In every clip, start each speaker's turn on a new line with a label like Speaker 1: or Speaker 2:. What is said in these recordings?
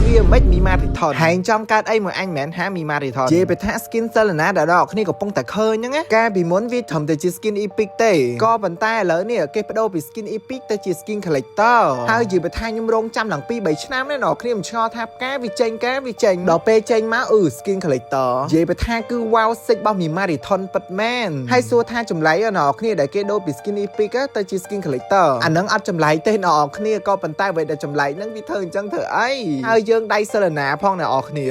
Speaker 1: វាមិនមីម៉ារីថនហើយចំកើតអីមួយអញមិនហាមីម៉ារីថននិយាយទៅថា skin សិលណាដែលដល់គ្នាកំពុងតែឃើញហ្នឹងកាលពីមុនវាធំតែជា skin epic ទេក៏ប៉ុន្តែឥឡូវនេះគេបដូរពី skin epic ទៅជា skin collector ហើយនិយាយទៅថាខ្ញុំរងចាំឡើង2 3ឆ្នាំនេះដល់គ្នាមិនឆ្ងល់ថាផ្កាវាចេញដល់ពេលចេញមកskin collector និយាយទៅថាគឺ wow sick របស់មីម៉ារីថនពិតមែនហើយសួរថាចម្លែកដល់គ្នាដែលគេដូរពី skin epic ទៅជា skin collector អាហ្នឹងអត់ចម្លែកទេដល់គ្នាក៏ប៉ុន្តែអ្វីដែលចម្លែកហ្នឹងវាធ្វើអញ្ចឹងធ្វើអីហើយយើងដៃសិលណាផងអ្នកនរគ្នា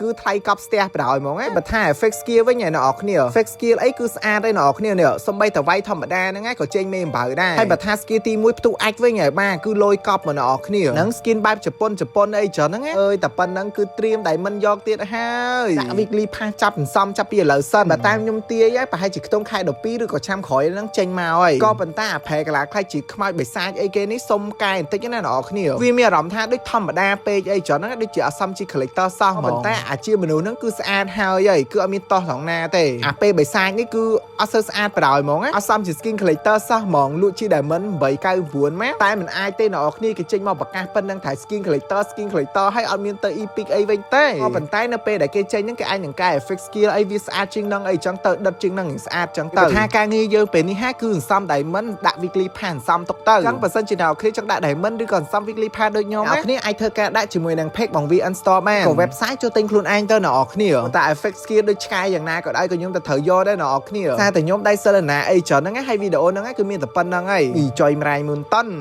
Speaker 1: គឺថ្លៃកប់ស្ទះបណ្ដោយហ្មងបើថា fake skill វិញអ្នកនរគ្នា fake skill អីគឺស្អាតទេអ្នកនរគ្នានេះសំបីតវាយធម្មតាហ្នឹងឯងក៏ចេញមេអំបៅដែរហើយបើថា skill ទី1ផ្ទុះអាចវិញហើយបាទគឺលយកប់មកអ្នកនរគ្នាហ្នឹង skin បែបជប៉ុនអីចឹងហ្នឹងអើយតែប៉ុណ្្នឹងគឺត្រៀមតែមិនយកទៀតហើយដាក់ weekly pass ចាប់សន្សំចាប់ពីឥឡូវសិនបើតាមខ្ញុំទាយហើយប្រហែលជាខ្ទង់ខែ12ឬក៏ឆ្នាំក្រោយហ្នឹងចេញមកហើយក៏ប៉ុន្តែអាប្រែកន្លះខ្លះជាខ្មោចបិសាចអីគេនេះសុំកែបន្តិចណាអ្នកនរគ្នាវាមានអារម្មណ៍ថាដូចធម្មតាពេកអីចឹងហ្នឹងដូចជាអសមជា collector សោះប៉ុន្តែអាជាមនុស្សហ្នឹងគឺស្អាតហើយគឺអត់មានតោះត្រង់ណាទេអាពេលបិសាចនេះគឺអត់សូវស្អាតបណ្ដោយហ្មងអសមជា skin collector សោះហ្មងលក់ជា diamond 899ម៉ែតែមិនអាចទេអ្នកនរគ្នាគេចេញមកប្រកាសប៉ុណ្្នឹងថា skin collector ហើយអត់មានទៅ epic អីវិញទេក៏ប៉ុន្តែនៅពេលដែលគេចេញហ្នឹងគេអាចនឹងកែ effect skill អីវាស្អាតជាងហ្នឹងអីចឹងទៅដិតជាងហ្នឹងស្អាតចឹងទៅថាការងារយើងពេលនេះហាគឺសន្សំ diamond ដាក់ weekly pass សន្សំទុកទៅចឹងបើសិនជាអ្នកគ្នាចង់ដាក់ diamond ឬក៏សន្សំ weekly pass ដូចខ្ញុំអ្នកគ្នាអាចធ្វើការដាក់ជាមួយនឹង page បង VN Store បានក៏ website ចូលទិញខ្លួនឯងទៅអ្នកគ្នាតែ effect skill ដូចឆ្កែយ៉ាងណាក៏ដោយក៏ខ្ញុំទៅត្រូវយកដែរអ្នកគ្នាតែខ្ញុំដៃសិលណាអីចឹងហ្នឹងហើយវីដេអូហ្នឹងគឺមានតែប៉ុណ្្នឹងហើយពីចុយម្រាយមុនតន់